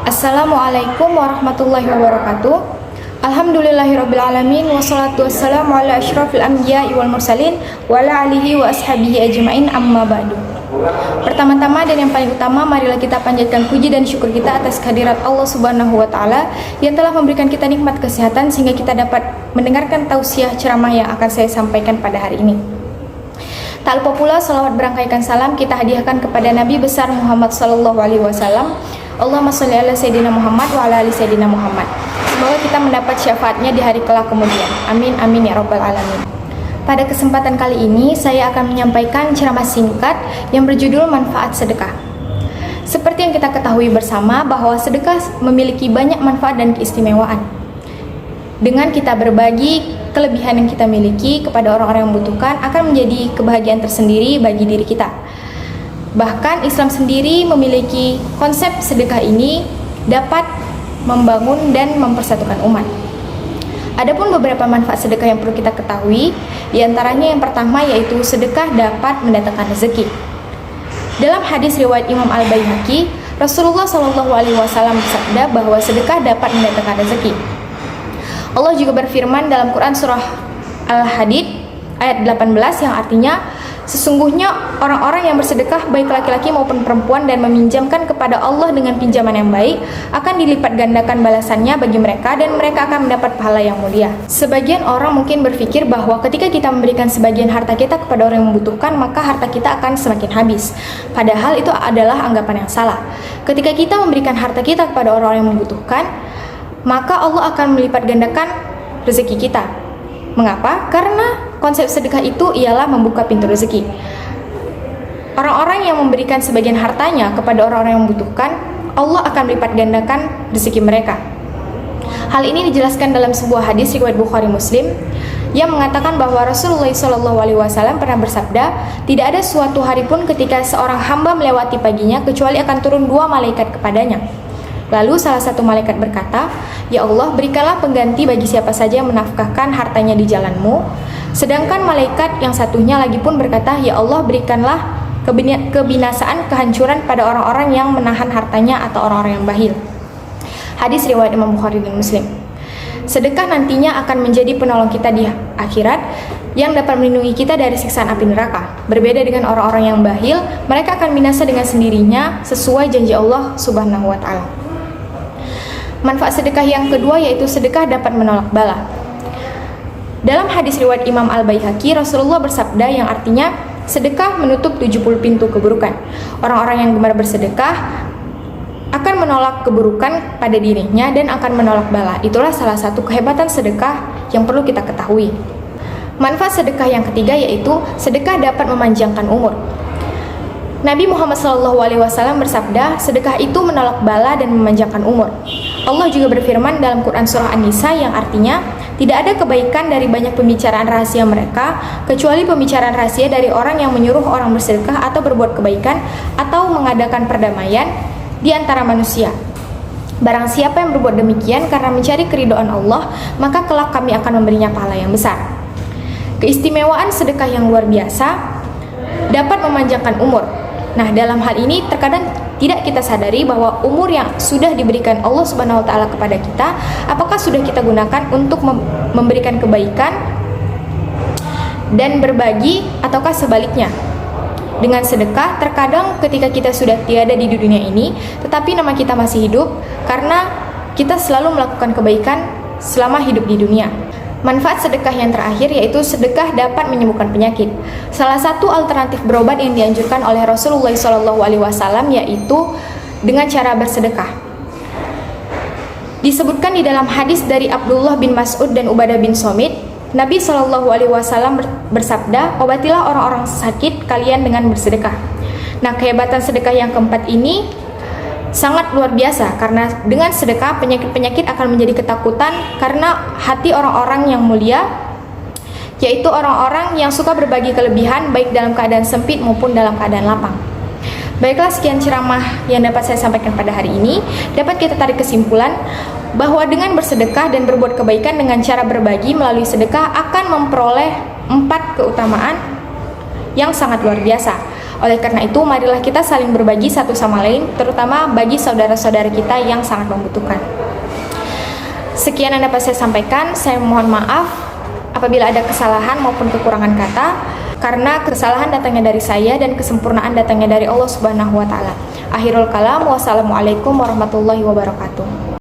Assalamualaikum warahmatullahi wabarakatuh. Alhamdulillahirrabbilalamin. Wassalatu wassalamu ala asyrafil anbiya'i wal mursalin wa ala alihi wa ashabihi ajma'in, amma ba'du. Pertama-tama dan yang paling utama, marilah kita panjatkan puji dan syukur kita atas kehadirat Allah Subhanahu wa Ta'ala yang telah memberikan kita nikmat kesehatan sehingga kita dapat mendengarkan tausiah ceramah yang akan saya sampaikan pada hari ini. Tak lupa pula salawat berangkaikan salam kita hadiahkan kepada Nabi besar Muhammad sallallahu alaihi wasallam. Allahumma sholli ala sayyidina Muhammad wa ala ali sayyidina Muhammad. Semoga kita mendapat syafaatnya di hari kelak kemudian. Amin amin ya rabbal alamin. Pada kesempatan kali ini saya akan menyampaikan ceramah singkat yang berjudul manfaat sedekah. Seperti yang kita ketahui bersama bahwa sedekah memiliki banyak manfaat dan keistimewaan. Dengan kita berbagi kelebihan yang kita miliki kepada orang-orang yang membutuhkan akan menjadi kebahagiaan tersendiri bagi diri kita. Bahkan Islam sendiri memiliki konsep sedekah ini dapat membangun dan mempersatukan umat. Adapun beberapa manfaat sedekah yang perlu kita ketahui, diantaranya yang pertama yaitu sedekah dapat mendatangkan rezeki. Dalam hadis riwayat Imam Al-Baihaqi, Rasulullah SAW bersabda bahwa sedekah dapat mendatangkan rezeki. Allah juga berfirman dalam Quran surah Al-Hadid ayat 18 yang artinya, sesungguhnya orang-orang yang bersedekah baik laki-laki maupun perempuan dan meminjamkan kepada Allah dengan pinjaman yang baik akan dilipat gandakan balasannya bagi mereka dan mereka akan mendapat pahala yang mulia. Sebagian orang mungkin berpikir bahwa ketika kita memberikan sebagian harta kita kepada orang yang membutuhkan, maka harta kita akan semakin habis. Padahal itu adalah anggapan yang salah. Ketika kita memberikan harta kita kepada orang yang membutuhkan, maka Allah akan melipat gandakan rezeki kita. Mengapa? Karena konsep sedekah itu ialah membuka pintu rezeki. Orang-orang yang memberikan sebagian hartanya kepada orang-orang yang membutuhkan, Allah akan melipat gandakan rezeki mereka. Hal ini dijelaskan dalam sebuah hadis riwayat Bukhari Muslim yang mengatakan bahwa Rasulullah SAW pernah bersabda, tidak ada suatu hari pun ketika seorang hamba melewati paginya kecuali akan turun 2 malaikat kepadanya. Lalu salah satu malaikat berkata, "Ya Allah, berikanlah pengganti bagi siapa saja yang menafkahkan hartanya di jalan-Mu." Sedangkan malaikat yang satunya lagi pun berkata, "Ya Allah, berikanlah kebinasaan, kehancuran pada orang-orang yang menahan hartanya atau orang-orang yang bakhil." Hadis riwayat Imam Bukhari dan Muslim. Sedekah nantinya akan menjadi penolong kita di akhirat yang dapat melindungi kita dari siksaan api neraka. Berbeda dengan orang-orang yang bakhil, mereka akan binasa dengan sendirinya sesuai janji Allah Subhanahu wa Ta'ala. Manfaat sedekah yang kedua yaitu sedekah dapat menolak bala. Dalam hadis riwayat Imam Al-Baihaqi, Rasulullah bersabda yang artinya, sedekah menutup 70 pintu keburukan. Orang-orang yang gemar bersedekah akan menolak keburukan pada dirinya dan akan menolak bala. Itulah salah satu kehebatan sedekah yang perlu kita ketahui. Manfaat sedekah yang ketiga yaitu sedekah dapat memanjangkan umur. Nabi Muhammad SAW bersabda, sedekah itu menolak bala dan memanjangkan umur. Allah juga berfirman dalam Quran surah An-Nisa yang artinya, tidak ada kebaikan dari banyak pembicaraan rahasia mereka, kecuali pembicaraan rahasia dari orang yang menyuruh orang bersedekah atau berbuat kebaikan atau mengadakan perdamaian di antara manusia. Barang siapa yang berbuat demikian karena mencari keridhaan Allah, maka kelak kami akan memberinya pahala yang besar. Keistimewaan sedekah yang luar biasa dapat memanjangkan umur. Nah, dalam hal ini terkadang tidak kita sadari bahwa umur yang sudah diberikan Allah Subhanahu wa Ta'ala kepada kita, apakah sudah kita gunakan untuk memberikan kebaikan dan berbagi, ataukah sebaliknya? Dengan sedekah, terkadang ketika kita sudah tiada di dunia ini, tetapi nama kita masih hidup karena kita selalu melakukan kebaikan selama hidup di dunia. Manfaat sedekah yang terakhir yaitu sedekah dapat menyembuhkan penyakit. Salah satu alternatif berobat yang dianjurkan oleh Rasulullah SAW yaitu dengan cara bersedekah. Disebutkan di dalam hadis dari Abdullah bin Mas'ud dan Ubadah bin Somit, Nabi SAW bersabda, obatilah orang-orang sakit kalian dengan bersedekah. Nah, kehebatan sedekah yang keempat ini sangat luar biasa karena dengan sedekah penyakit-penyakit akan menjadi ketakutan karena hati orang-orang yang mulia, yaitu orang-orang yang suka berbagi kelebihan baik dalam keadaan sempit maupun dalam keadaan lapang. Baiklah, sekian ceramah yang dapat saya sampaikan pada hari ini. Dapat kita tarik kesimpulan bahwa dengan bersedekah dan berbuat kebaikan dengan cara berbagi melalui sedekah akan memperoleh 4 keutamaan yang sangat luar biasa. Oleh karena itu, marilah kita saling berbagi satu sama lain, terutama bagi saudara-saudara kita yang sangat membutuhkan. Sekian yang dapat saya sampaikan. Saya mohon maaf apabila ada kesalahan maupun kekurangan kata, karena kesalahan datangnya dari saya dan kesempurnaan datangnya dari Allah Subhanahu wa taala. Akhirul kalam, wassalamualaikum warahmatullahi wabarakatuh.